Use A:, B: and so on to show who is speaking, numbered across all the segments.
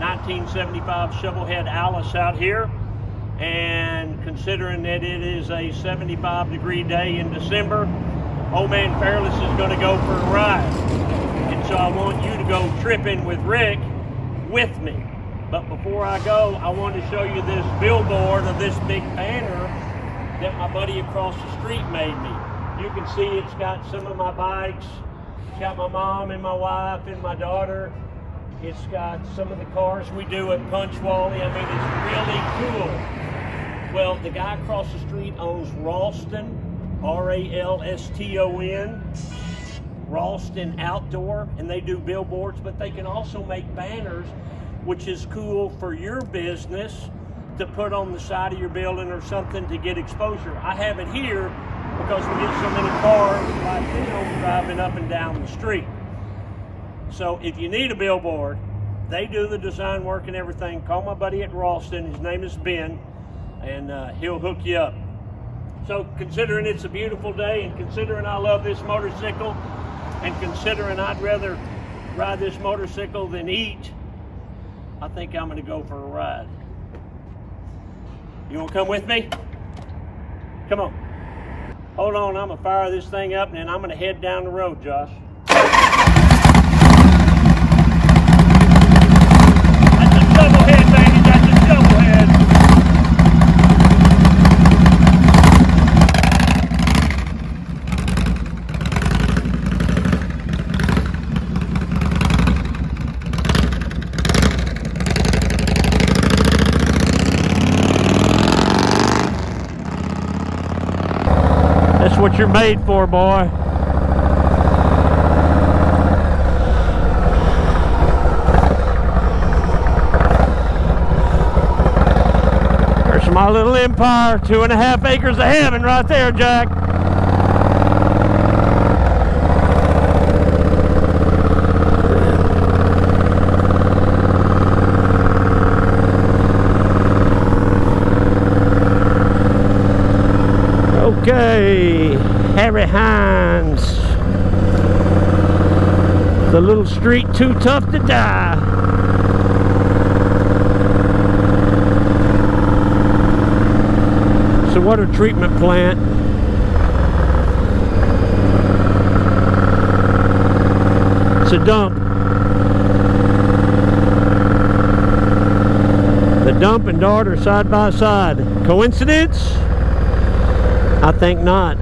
A: 1975 Shovelhead Alice out here. And considering that it is a 75-degree day in December, old man Fairless is going to go for a ride. And so I want you to go tripping with Rick with me. But before I go, I want to show you this billboard of this big banner that my buddy across the street made me. You can see it's got some of my bikes. It's got my mom and my wife and my daughter. It's got some of the cars we do at Punch Wally. I mean, it's really cool. Well, the guy across the street owns Ralston, R-A-L-S-T-O-N, Ralston Outdoor, and they do billboards, but they can also make banners, which is cool for your business to put on the side of your building or something to get exposure. I have it here because we get so many cars like driving up and down the street. So if you need a billboard, they do the design work and everything. Call my buddy at Ralston. His name is Ben, and he'll hook you up. So considering it's a beautiful day, and considering I love this motorcycle, and considering I'd rather ride this motorcycle than eat, I think I'm going to go for a ride. You want to come with me? Come on. Hold on, I'm going to fire this thing up, and then I'm going to head down the road, Josh. That's a shovelhead, baby. That's a shovelhead. That's what you're made for, boy. There's my little empire, 2.5 acres of heaven right there, Jack. Okay, Harry Hines. The little street too tough to die. It's a water treatment plant. It's a dump. The dump and dart are side by side. Coincidence? I think not.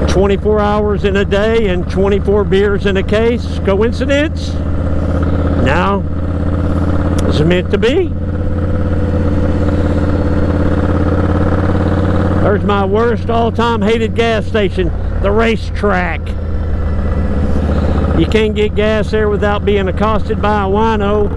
A: 24 hours in a day and 24 beers in a case. Coincidence? No. It's meant to be. There's my worst all-time hated gas station, the racetrack. You can't get gas there without being accosted by a wino.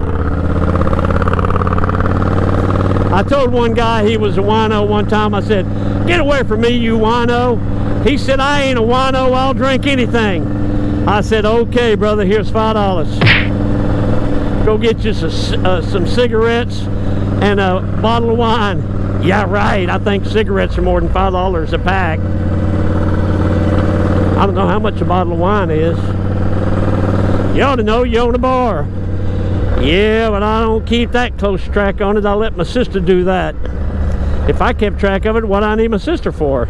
A: I told one guy he was a wino one time. I said, "Get away from me, you wino." He said, "I ain't a wino, I'll drink anything." I said, "Okay, brother, here's $5. Go get you some cigarettes and a bottle of wine." Yeah, right, I think cigarettes are more than $5 a pack. I don't know how much a bottle of wine is. You ought to know, you own a bar. Yeah, but I don't keep that close track on it. I let my sister do that. If I kept track of it, what do I need my sister for?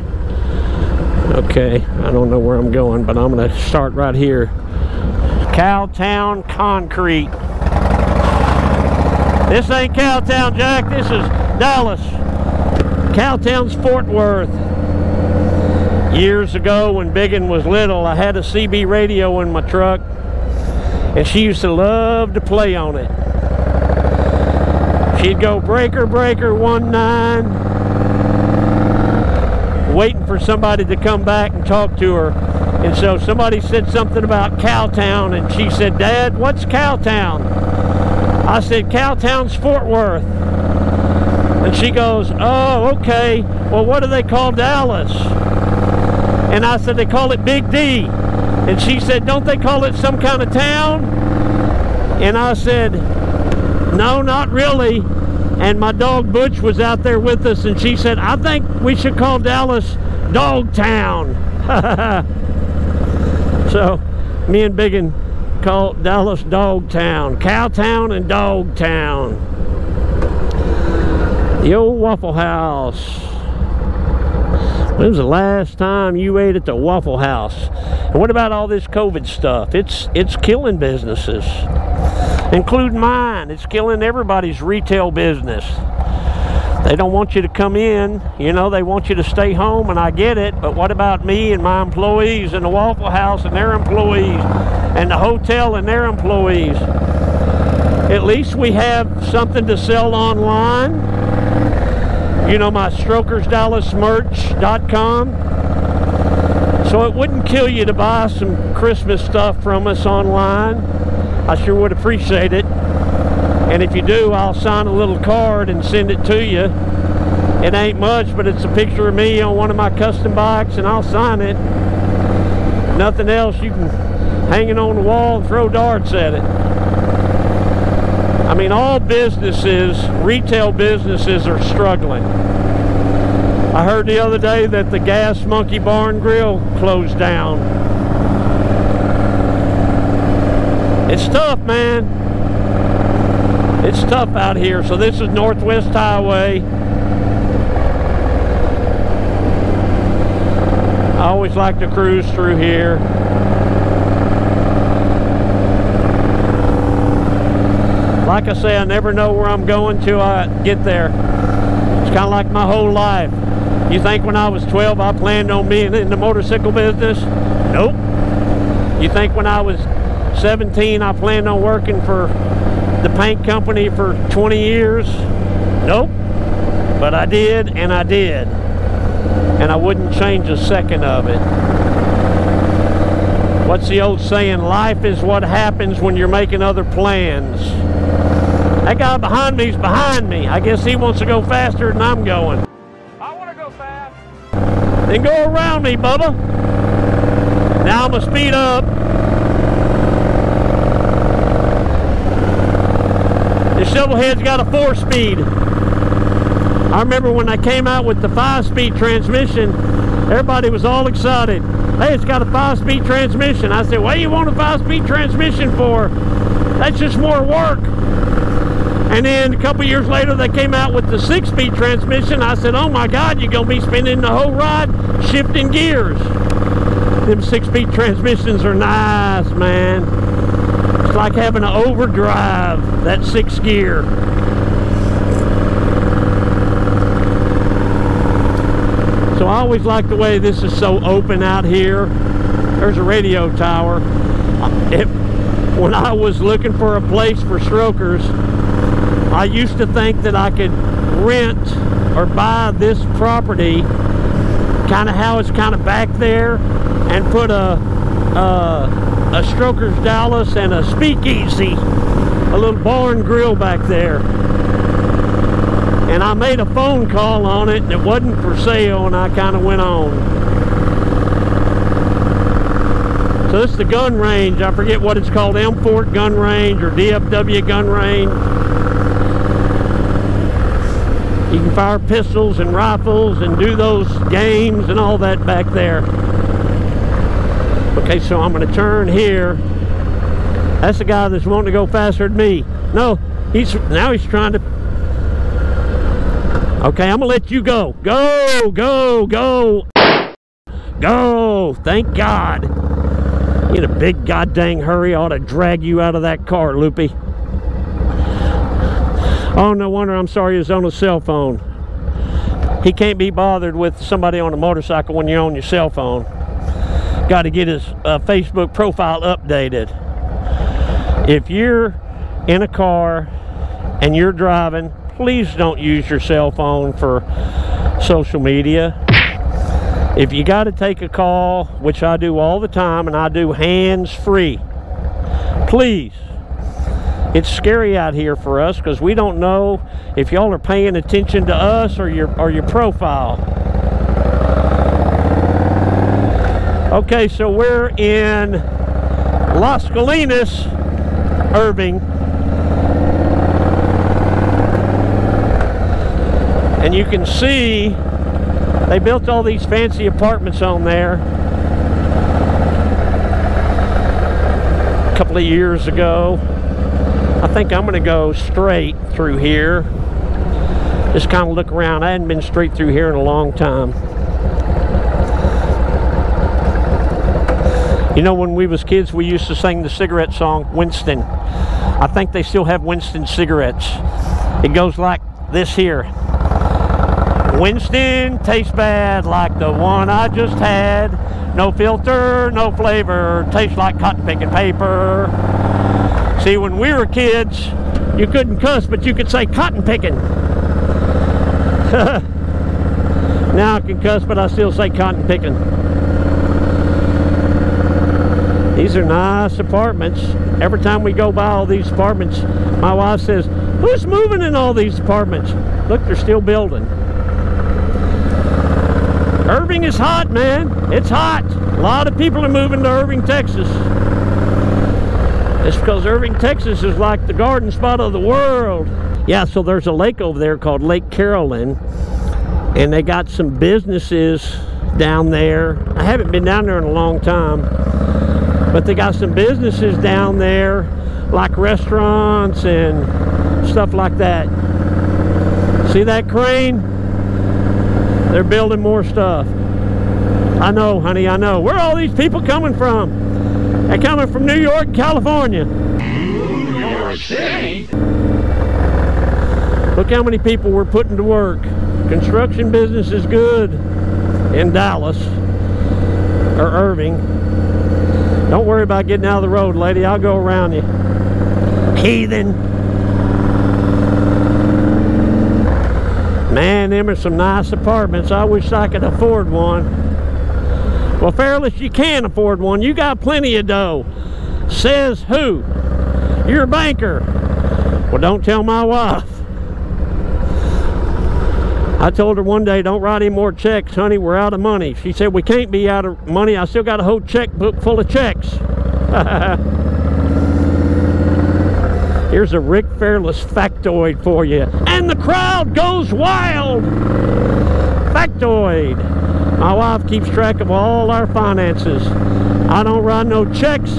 A: Okay, I don't know where I'm going, but I'm going to start right here. Cowtown Concrete. This ain't Cowtown, Jack. This is Dallas. Cowtown's Fort Worth. Years ago, when Biggin was little, I had a CB radio in my truck. And she used to love to play on it. She'd go breaker, breaker, 19, waiting for somebody to come back and talk to her. And so somebody said something about Cowtown, and she said, "Dad, what's Cowtown?" I said, "Cowtown's Fort Worth." And she goes, "Oh, okay. Well, what do they call Dallas?" And I said, "They call it Big D." And she said, "Don't they call it some kind of town?" And I said, "No, not really." And my dog Butch was out there with us, and she said, "I think we should call Dallas Dog Town." So me and Biggin called Dallas Dogtown. Cowtown and Dogtown. The old Waffle House. When was the last time you ate at the Waffle House? And what about all this COVID stuff? It's killing businesses, including mine. It's killing everybody's retail business. They don't want you to come in, you know, they want you to stay home, and I get it, but what about me and my employees and the Waffle House and their employees and the hotel and their employees? At least we have something to sell online. You know, my StrokersDallasMerch.com. So it wouldn't kill you to buy some Christmas stuff from us online. I sure would appreciate it. And if you do, I'll sign a little card and send it to you. It ain't much, but it's a picture of me on one of my custom bikes, and I'll sign it. Nothing else. You can hang it on the wall and throw darts at it. I mean, all businesses, retail businesses, are struggling. I heard the other day that the Gas Monkey Bar and Grill closed down. It's tough, man. It's tough out here. So this is Northwest Highway. I always like to cruise through here. Like I say, I never know where I'm going till I get there. It's kind of like my whole life. You think when I was 12 I planned on being in the motorcycle business? Nope. You think when I was 17 I planned on working for the paint company for 20 years? Nope. But I did, and I did. And I wouldn't change a second of it. What's the old saying? Life is what happens when you're making other plans. That guy behind me is behind me. I guess he wants to go faster than I'm going. I want to go fast. Then go around me, Bubba. Now I'm going to speed up. The Shovelhead's got a 4-speed. I remember when I came out with the 5-speed transmission, everybody was all excited. Hey, it's got a 5-speed transmission. I said, what do you want a 5-speed transmission for? That's just more work. And then a couple years later, they came out with the 6-speed transmission. I said, oh my God, you're going to be spinning the whole ride shifting gears. Them 6-speed transmissions are nice, man. It's like having an overdrive, that 6th gear. So I always like the way this is so open out here. There's a radio tower. When I was looking for a place for strokers, I used to think that I could rent or buy this property, kind of how it's kind of back there, and put a Strokers Dallas and a speakeasy, a little bar and grill back there. And I made a phone call on it, and it wasn't for sale, and I kind of went on. So this is the gun range. I forget what it's called, M Fort Gun Range or DFW Gun Range. You can fire pistols and rifles and do those games and all that back there. Okay, so I'm going to turn here. That's the guy that's wanting to go faster than me. No, now he's trying to. Okay, I'm going to let you go. Go, go, go. Go. Thank God. In a big goddamn hurry, I ought to drag you out of that car, Loopy. Oh, no wonder. I'm sorry he's on a cell phone. He can't be bothered with somebody on a motorcycle when you're on your cell phone. Got to get his Facebook profile updated. If you're in a car and you're driving, please don't use your cell phone for social media. If you got to take a call, which I do all the time, and I do hands-free, please. It's scary out here for us because we don't know if y'all are paying attention to us or your profile. Okay, so we're in Las Colinas, Irving. And you can see they built all these fancy apartments on there. a couple of years ago. I think I'm gonna go straight through here. Just kind of look around. I hadn't been straight through here in a long time. You know, when we was kids, we used to sing the cigarette song, Winston. I think they still have Winston cigarettes. It goes like this here. Winston tastes bad like the one I just had. No filter, no flavor, tastes like cotton picking paper. See, when we were kids, you couldn't cuss, but you could say cotton picking. Now I can cuss, but I still say cotton picking. These are nice apartments. Every time we go by all these apartments, my wife says, who's moving in all these apartments? Look, they're still building. Irving is hot, man. It's hot. A lot of people are moving to Irving, Texas. It's because Irving, Texas is like the garden spot of the world. Yeah, so there's a lake over there called Lake Carolyn, and they got some businesses down there. I haven't been down there in a long time, but they got some businesses down there, like restaurants and stuff like that. See that crane? They're building more stuff. I know, honey, I know. Where are all these people coming from? They're coming from New York, California.
B: New York City.
A: Look how many people we're putting to work. Construction business is good in Dallas or Irving. Don't worry about getting out of the road, lady. I'll go around you. Heathen. Man, them are some nice apartments. I wish I could afford one. Well, Fairless, you can afford one. You got plenty of dough. Says who? You're a banker. Well, don't tell my wife. I told her one day, don't write any more checks, honey, we're out of money. She said, we can't be out of money. I still got a whole checkbook full of checks. Here's a Rick Fairless factoid for you. And the crowd goes wild. Factoid. My wife keeps track of all our finances. I don't write no checks.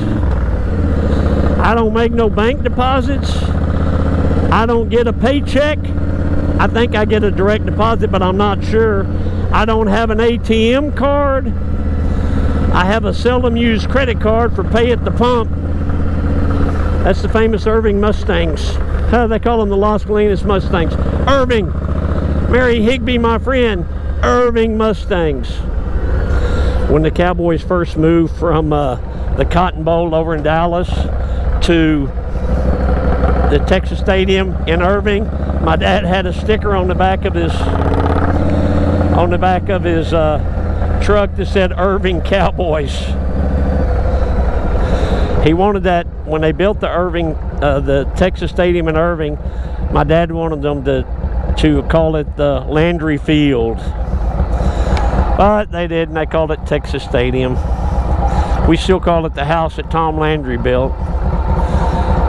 A: I don't make no bank deposits. I don't get a paycheck. I think I get a direct deposit, but I'm not sure. I don't have an ATM card. I have a seldom used credit card for pay at the pump. That's the famous Irving Mustangs. They call them the Las Colinas Mustangs. Irving. Mary Higby, my friend. Irving Mustangs. When the Cowboys first moved from the Cotton Bowl over in Dallas to the Texas Stadium in Irving, my dad had a sticker on the back of his truck that said Irving Cowboys. He wanted that when they built the Texas Stadium in Irving. My dad wanted them to call it the Landry Field, but they didn't. They called it Texas Stadium. We still call it the house that Tom Landry built.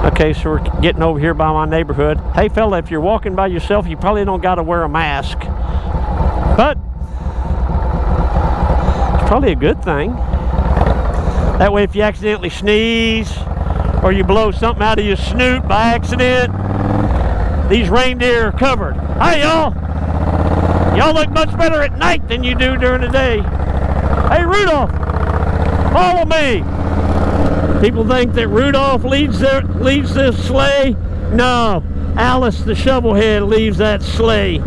A: Okay, so we're getting over here by my neighborhood. Hey fella, if you're walking by yourself, you probably don't got to wear a mask, but it's probably a good thing. That way if you accidentally sneeze or you blow something out of your snoot by accident, these reindeer are covered. Hey y'all look much better at night than you do during the day. Hey Rudolph, follow me. People think that Rudolph leads this sleigh. No, Alice the Shovelhead leaves that sleigh.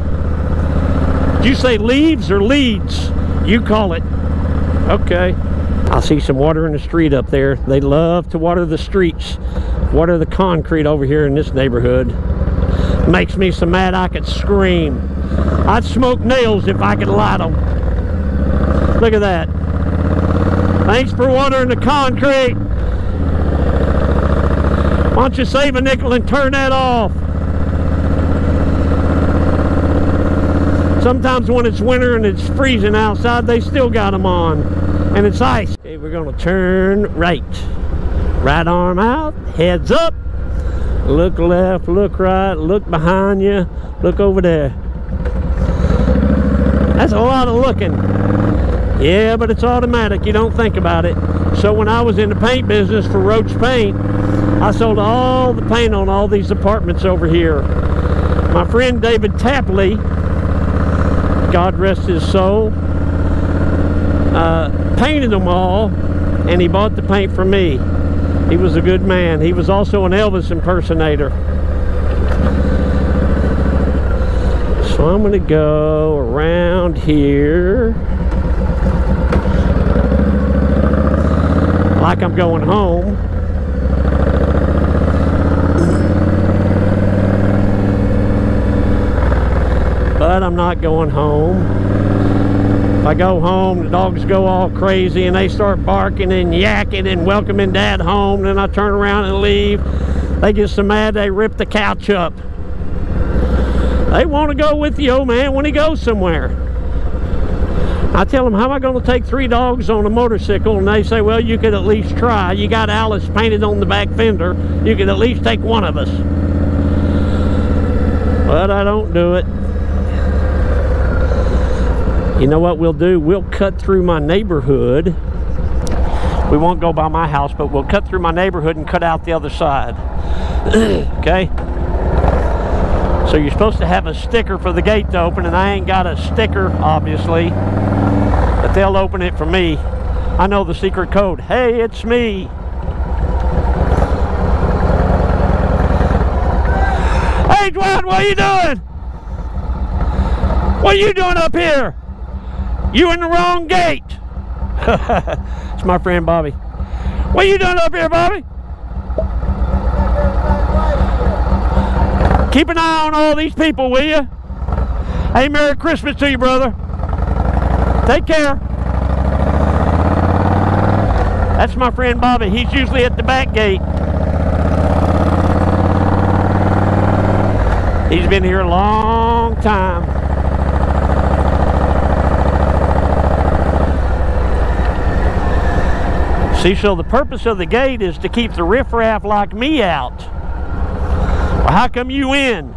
A: Did you say leaves or leads? You call it. Okay. I see some water in the street up there. They love to water the streets, water the concrete over here in this neighborhood. Makes me so mad I could scream. I'd smoke nails if I could light them. Look at that. Thanks for watering the concrete. Why don't you save a nickel and turn that off? Sometimes when it's winter and it's freezing outside, they still got them on. And it's ice. Okay, we're gonna turn right. Right arm out, heads up. Look left, look right, look behind you, look over there. That's a lot of looking. Yeah, but it's automatic. You don't think about it. So when I was in the paint business for Roach Paint, I sold all the paint on all these apartments over here. My friend David Tapley, God rest his soul, painted them all, and he bought the paint from me. He was a good man. He was also an Elvis impersonator. So I'm going to go around here like I'm going home. But I'm not going home. If I go home, the dogs go all crazy and they start barking and yakking and welcoming Dad home. Then I turn around and leave. They get so mad they rip the couch up. They want to go with the old man when he goes somewhere. I tell them, how am I going to take 3 dogs on a motorcycle? And they say, well, you could at least try. You got Alice painted on the back fender. You could at least take one of us. But I don't do it. You know what we'll do? We'll cut through my neighborhood. We won't go by my house, but we'll cut through my neighborhood and cut out the other side. Okay? So you're supposed to have a sticker for the gate to open, and I ain't got a sticker, obviously. But they'll open it for me. I know the secret code. Hey, it's me. Hey, Dwight, what are you doing? What are you doing up here? You in the wrong gate. It's my friend Bobby. What are you doing up here, Bobby? Keep an eye on all these people, will you? Hey, Merry Christmas to you, brother. Take care. That's my friend Bobby. He's usually at the back gate. He's been here a long time. See, so the purpose of the gate is to keep the riffraff like me out. Well, how come you in?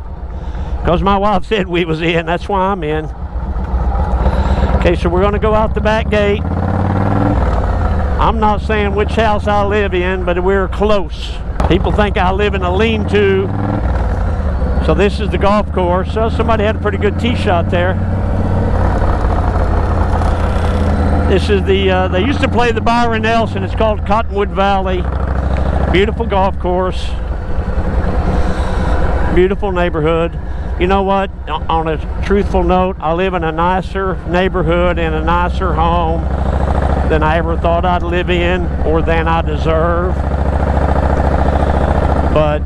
A: Because my wife said we was in. That's why I'm in. Okay, so we're going to go out the back gate. I'm not saying which house I live in, but we're close. People think I live in a lean-to. So this is the golf course. So somebody had a pretty good tee shot there. This is the, they used to play the Byron Nelson. It's called Cottonwood Valley. Beautiful golf course. Beautiful neighborhood. You know what? On a truthful note, I live in a nicer neighborhood in a nicer home than I ever thought I'd live in or than I deserve. But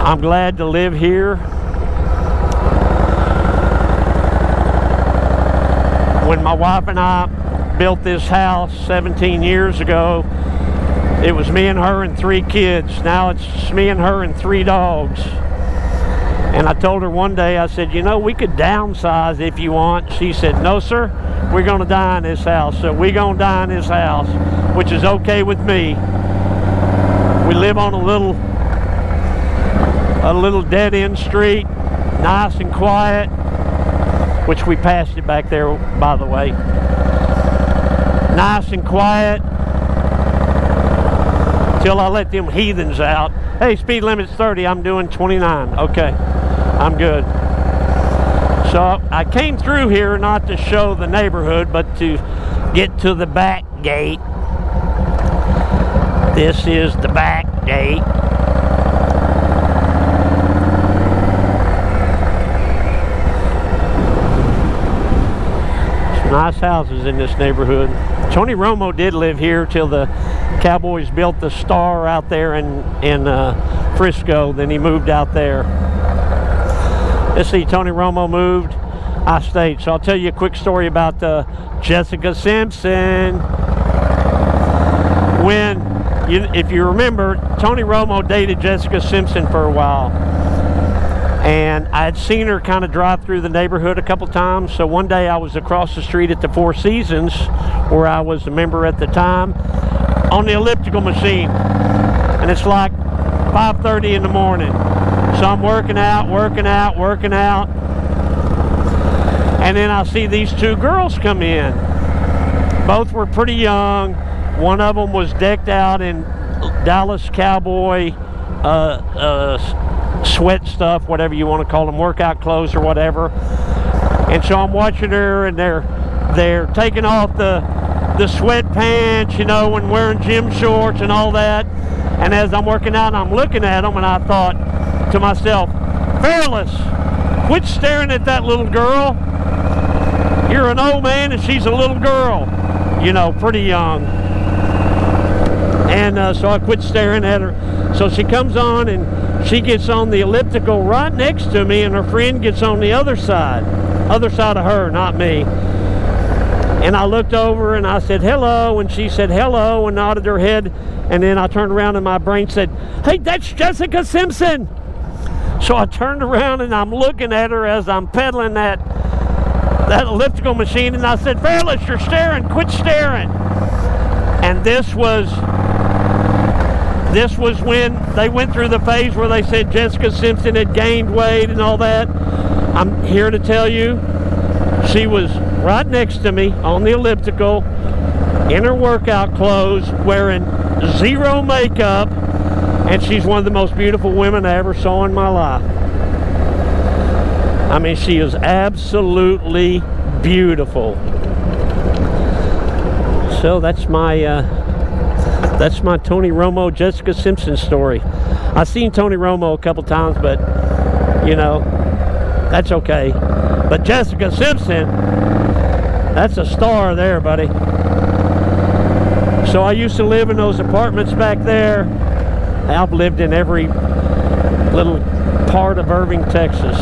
A: I'm glad to live here. When my wife and I built this house 17 years ago, it was me and her and 3 kids. Now it's me and her and 3 dogs. And I told her one day, I said, you know, we could downsize if you want. She said, no, sir, we're going to die in this house. So we're going to die in this house, which is okay with me. We live on a little dead-end street, nice and quiet, which we passed it back there, by the way. Nice and quiet till I let them heathens out. Hey, speed limit's 30, I'm doing 29. Okay, I'm good. So I came through here not to show the neighborhood, but to get to the back gate. This is the back gate. Nice houses in this neighborhood. Tony Romo did live here till the Cowboys built the Star out there in Frisco. Then he moved out there. Let's see, Tony Romo moved, I stayed. So I'll tell you a quick story about Jessica Simpson. If you remember, Tony Romo dated Jessica Simpson for a while. And I had seen her kind of drive through the neighborhood a couple times. So one day I was across the street at the Four Seasons, where I was a member at the time, on the elliptical machine. And it's like 5:30 in the morning. So I'm working out. And then I see these 2 girls come in. both were pretty young. One of them was decked out in Dallas Cowboy sweat stuff, whatever you want to call them, workout clothes or whatever. And so I'm watching her, and they're taking off the sweatpants, you know, and wearing gym shorts and all that. And as I'm working out, I'm looking at them, and I thought to myself, Fearless, quit staring at that little girl. You're an old man and she's a little girl, you know, pretty young. And so I quit staring at her. So she comes on, and she gets on the elliptical right next to me, and her friend gets on the other side of her, not me. And I looked over and I said, hello, and she said hello and nodded her head. And then I turned around and my brain said, hey, that's Jessica Simpson. So I turned around and I'm looking at her as I'm pedaling that elliptical machine, and I said, Fearless, you're staring, quit staring. And this was when they went through the phase where they said Jessica Simpson had gained weight and all that. I'm here to tell you, she was right next to me on the elliptical in her workout clothes, wearing zero makeup, and she's one of the most beautiful women I ever saw in my life. I mean, she is absolutely beautiful. So that's my Tony Romo, Jessica Simpson story. I've seen Tony Romo a couple times, but you know, that's okay. But Jessica Simpson, that's a star there, buddy. So I used to live in those apartments back there. I've lived in every little part of Irving, Texas.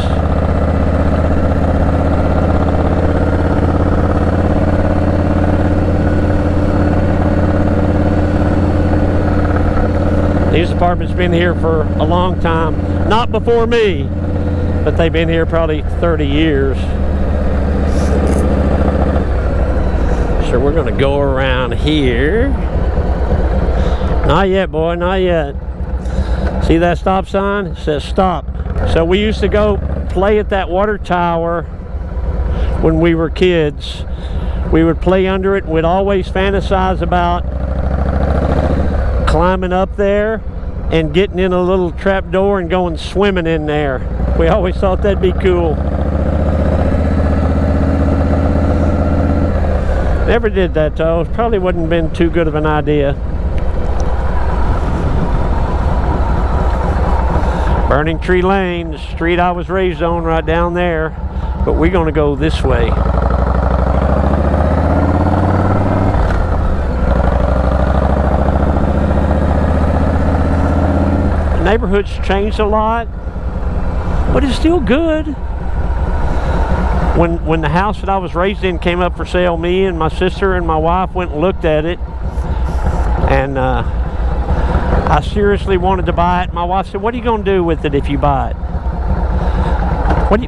A: These apartments been here for a long time. Not before me, but they've been here probably 30 years. So we're gonna go around here. Not yet, boy, not yet. See that stop sign? It says stop. So we used to go play at that water tower when we were kids. We would play under it. We'd always fantasize about climbing up there and getting in a little trap door and going swimming in there. We always thought that'd be cool. Never did that though. It probably wouldn't have been too good of an idea. Burning Tree Lane, the street I was raised on, right down there. But we're gonna go this way. The neighborhood's changed a lot, but it's still good. When the house that I was raised in came up for sale, me and my sister and my wife went and looked at it, and I seriously wanted to buy it. My wife said, what are you going to do with it if you buy it?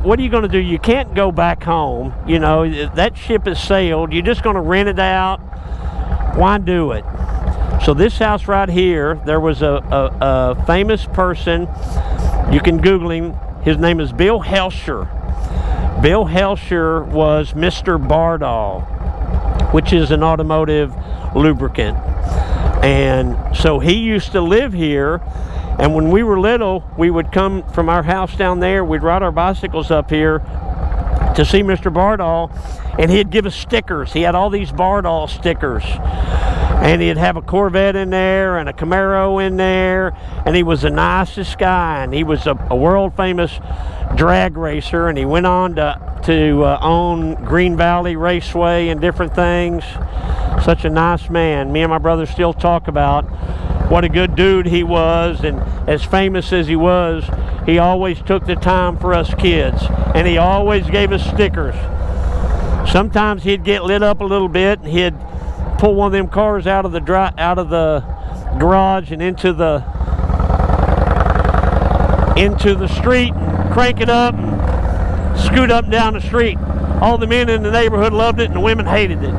A: What are you going to do? You can't go back home. You know, that ship has sailed. You're just going to rent it out. Why do it? So this house right here, there was a famous person. You can Google him. His name is Bill Helsher. Bill Helsher was Mr. Bardall, which is an automotive lubricant. And so he used to live here, and when we were little, we would come from our house down there, we'd ride our bicycles up here to see Mr. Bardall, and he'd give us stickers. He had all these Bardall stickers, and he'd have a Corvette in there and a Camaro in there, and he was the nicest guy, and he was a world famous drag racer, and he went on to own Green Valley Raceway and different things. Such a nice man. Me and my brother still talk about what a good dude he was, and as famous as he was, he always took the time for us kids, and he always gave us stickers. Sometimes he'd get lit up a little bit, and he'd pull one of them cars out of the garage and into the street and crank it up and scoot up and down the street. All the men in the neighborhood loved it, and the women hated it.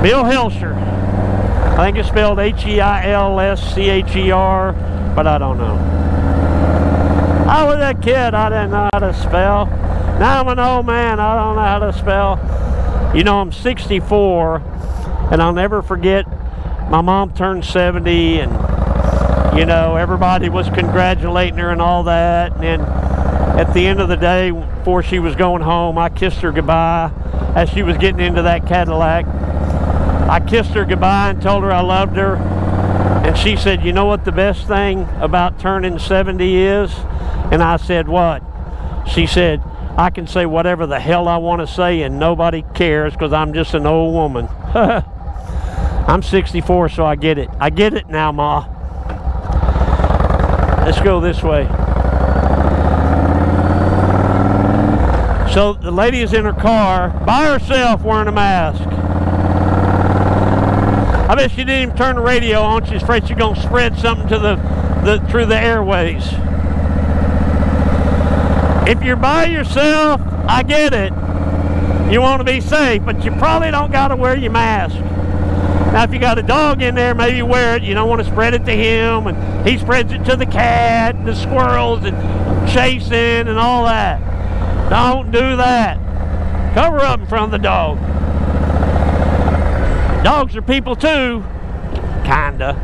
A: Bill Helsher. I think it's spelled H-E-I-L-S-C-H-E-R, but I don't know. I was a kid, I didn't know how to spell. Now I'm an old man, I don't know how to spell. You know, I'm 64, and I'll never forget my mom turned 70, and, you know, everybody was congratulating her and all that. And then at the end of the day, before she was going home, I kissed her goodbye as she was getting into that Cadillac. I kissed her goodbye and told her I loved her. And she said, you know what the best thing about turning 70 is? And I said, what? She said, I can say whatever the hell I want to say and nobody cares because I'm just an old woman. I'm 64, so I get it. I get it now, Ma. Let's go this way. So the lady is in her car by herself wearing a mask. I bet she didn't even turn the radio on. She's afraid she's going to spread something to through the airways. If you're by yourself, I get it. You want to be safe, but you probably don't got to wear your mask. Now, if you got a dog in there, maybe wear it. You don't want to spread it to him, and he spreads it to the cat and the squirrels and chasing and all that. Don't do that. Cover up in front of the dog. Dogs are people too, kinda.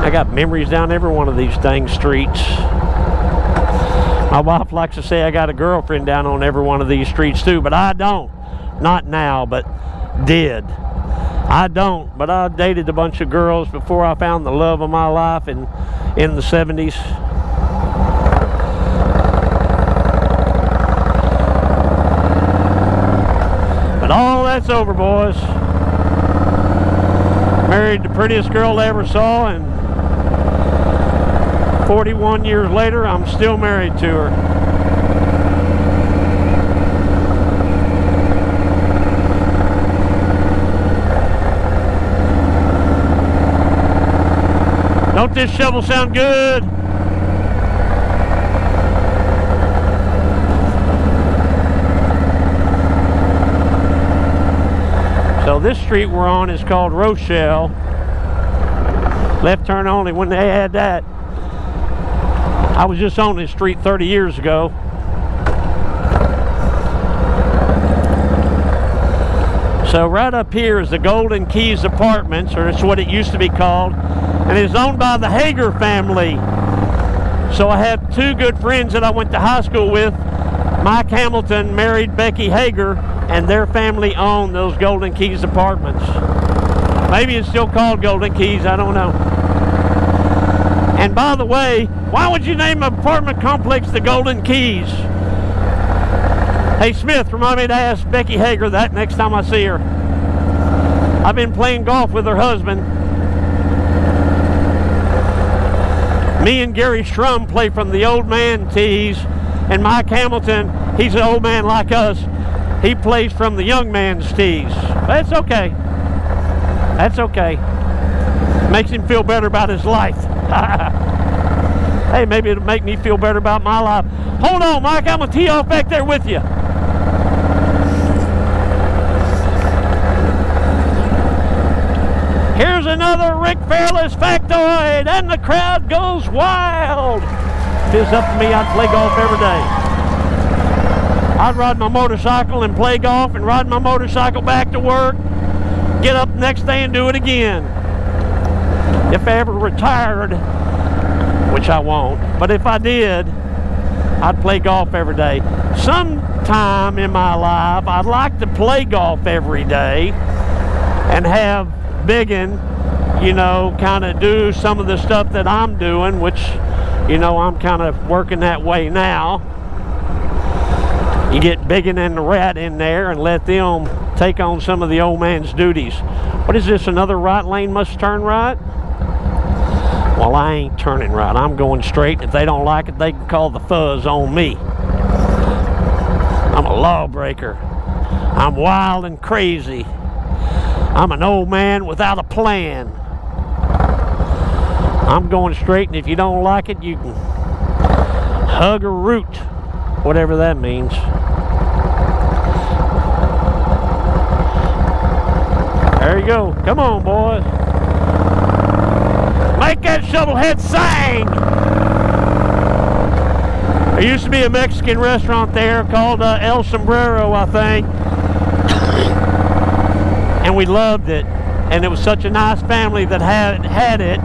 A: I got memories down every one of these dang streets. My wife likes to say I got a girlfriend down on every one of these streets too, but I don't. Not now, but did. I don't, but I dated a bunch of girls before I found the love of my life in the 70s. But all that's over, boys. Married the prettiest girl I ever saw, and 41 years later, I'm still married to her. Don't this shovel sound good? So this street we're on is called Rochelle. Left turn only when they had that. I was just on this street 30 years ago. So right up here is the Golden Keys Apartments, or it's what it used to be called, and it's owned by the Hager family. So I have two good friends that I went to high school with. Mike Hamilton married Becky Hager, and their family owned those Golden Keys Apartments. Maybe it's still called Golden Keys, I don't know. And by the way, why would you name an apartment complex the Golden Keys? Hey Smith, remind me to ask Becky Hager that next time I see her. I've been playing golf with her husband. Me and Gary Strum play from the old man tees, and Mike Hamilton, he's an old man like us. He plays from the young man's tees. That's okay. That's okay. Makes him feel better about his life. Hey, maybe it'll make me feel better about my life. Hold on, Mike, I'm gonna tee off back there with you. Here's another Rick Fairless factoid, and the crowd goes wild. If it was up to me, I'd play golf every day. I'd ride my motorcycle and play golf, and ride my motorcycle back to work, get up the next day and do it again. If I ever retired, which I won't, but if I did, I'd play golf every day. Sometime in my life, I'd like to play golf every day and have Biggin, you know, kind of do some of the stuff that I'm doing, which, you know, I'm kind of working that way now. You get Biggin and the Rat in there and let them take on some of the old man's duties. What is this, another right lane must turn right? Well, I ain't turning right. I'm going straight. If they don't like it, they can call the Fuzz on me. I'm a lawbreaker. I'm wild and crazy. I'm an old man without a plan. I'm going straight, and if you don't like it, you can hug a root, whatever that means. There you go. Come on, boys. Make that shovelhead sing! There used to be a Mexican restaurant there called El Sombrero, I think. And we loved it. And it was such a nice family that had it.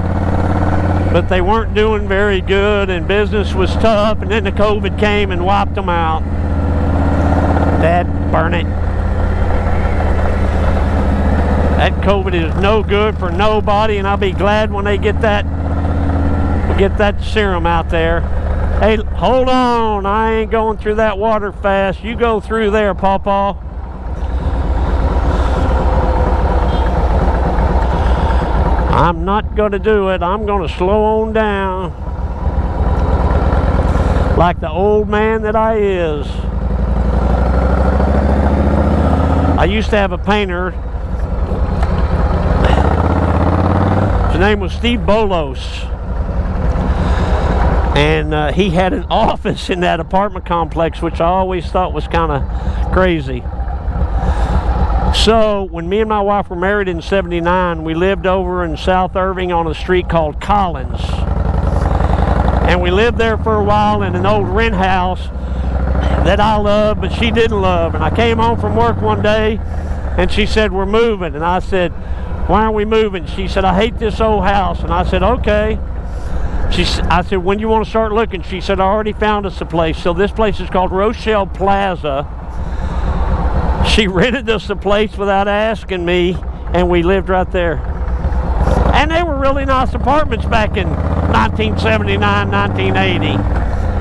A: But they weren't doing very good, and business was tough, and then the COVID came and wiped them out. Dad, burn it. That COVID is no good for nobody, and I'll be glad when they get that serum out there. Hey, hold on, I ain't going through that water fast. You go through there, Pawpaw. I'm not going to do it. I'm going to slow on down. Like the old man that I is. I used to have a painter. His name was Steve Bolos. And he had an office in that apartment complex, which I always thought was kind of crazy. So when me and my wife were married in '79, we lived over in South Irving on a street called Collins. And we lived there for a while in an old rent house that I loved, but she didn't love. And I came home from work one day, and she said, we're moving. And I said, why aren't we moving? She said, I hate this old house. And I said, okay. I said, when do you want to start looking? She said, I already found us a place. So this place is called Rochelle Plaza. She rented us a place without asking me, and we lived right there. And they were really nice apartments back in 1979, 1980.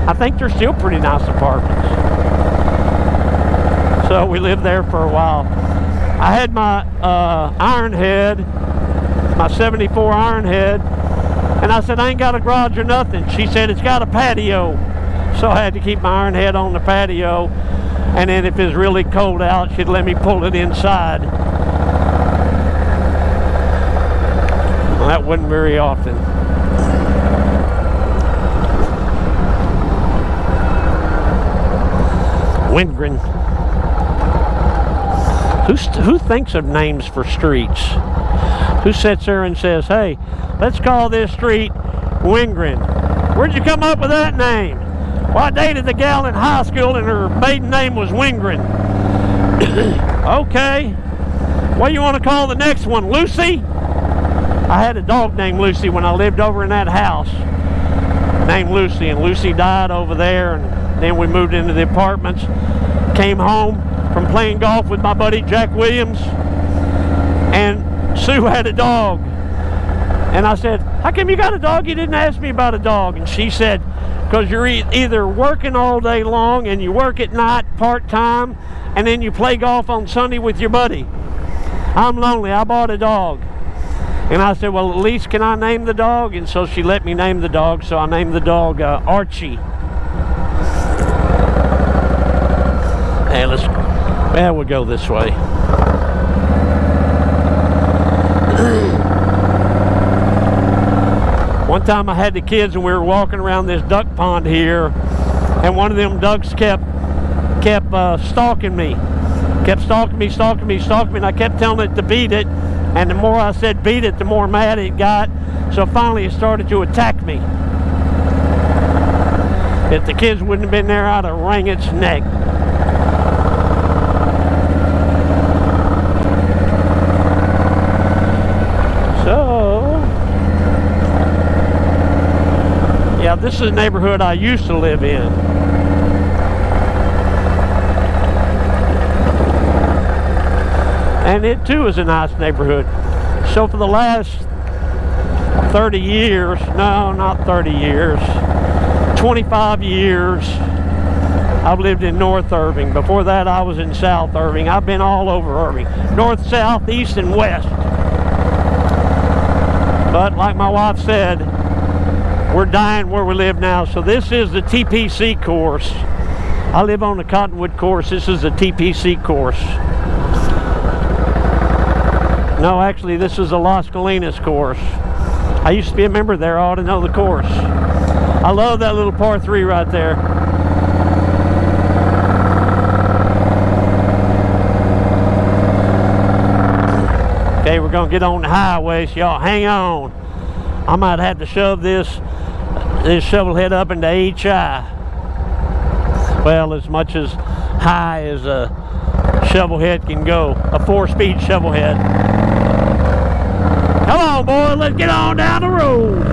A: I think they're still pretty nice apartments. So we lived there for a while. I had my iron head, my '74 iron head, and I said, I ain't got a garage or nothing. She said, it's got a patio. So I had to keep my iron head on the patio. And then if it's really cold out, she'd let me pull it inside. Well, that wasn't very often. Windgren. Who thinks of names for streets? Who sits there and says, hey, let's call this street Windgren? Where'd you come up with that name? Well, I dated the gal in high school, and her maiden name was Windgren. Okay. What do you want to call the next one? Lucy? I had a dog named Lucy when I lived over in that house. Named Lucy, and Lucy died over there, and then we moved into the apartments. Came home from playing golf with my buddy Jack Williams, and Sue had a dog. And I said, how come you got a dog? You didn't ask me about a dog. And she said, because you're either working all day long and you work at night part-time, and then you play golf on Sunday with your buddy. I'm lonely. I bought a dog. And I said, well, at least can I name the dog? And so she let me name the dog, so I named the dog Archie. Hey, we'll go this way. One time I had the kids and we were walking around this duck pond here, and one of them ducks kept stalking me. Kept stalking me, and I kept telling it to beat it, and the more I said beat it, the more mad it got, so finally it started to attack me. If the kids wouldn't have been there, I'd have wrung its neck. Yeah, this is a neighborhood I used to live in. And it too is a nice neighborhood. So for the last 30 years, no, not 30 years, 25 years, I've lived in North Irving. Before that, I was in South Irving. I've been all over Irving. North, south, east, and west. But like my wife said, we're dying where we live now. So this is the TPC course. I live on the Cottonwood course. This is the TPC course. No, actually, this is the Las Colinas course. I used to be a member there. I ought to know the course. I love that little par 3 right there. Okay, we're going to get on the highway, so y'all hang on. I might have to shove this shovelhead up into HI. Well, as much as high as a shovelhead can go, a 4-speed shovelhead. Come on, boy, let's get on down the road.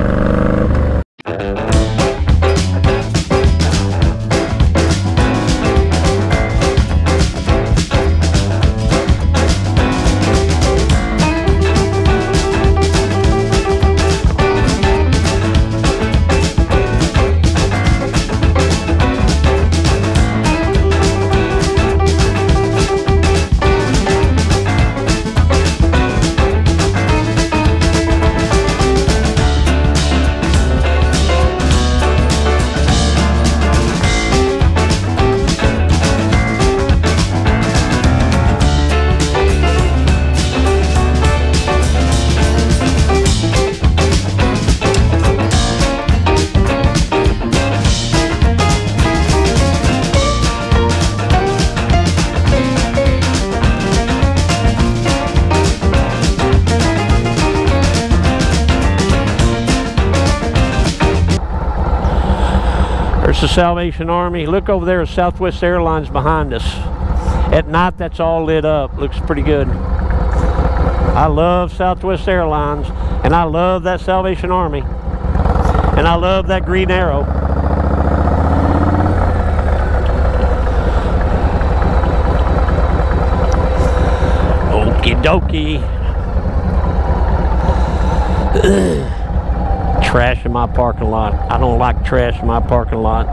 A: There's the Salvation Army. Look over there, Southwest Airlines behind us. At night, that's all lit up. Looks pretty good. I love Southwest Airlines, and I love that Salvation Army, and I love that green arrow. Okie dokie. Trash in my parking lot. I don't like trash in my parking lot.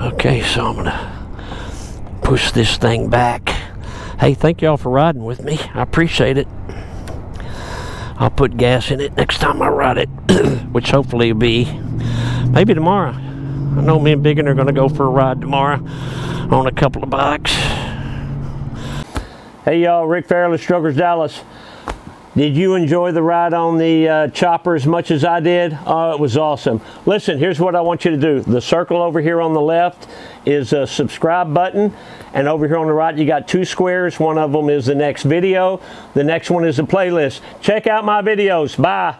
A: Okay, so I'm gonna push this thing back. Hey, thank y'all for riding with me. I appreciate it. I'll put gas in it next time I ride it, which hopefully will be maybe tomorrow. I know me and Biggin are gonna go for a ride tomorrow on a couple of bikes. Hey y'all, Rick Farrell, Strugglers Dallas. Did you enjoy the ride on the chopper as much as I did? Oh, it was awesome. Listen, here's what I want you to do. The circle over here on the left is a subscribe button, and over here on the right you got 2 squares. One of them is the next video. The next one is a playlist. Check out my videos. Bye.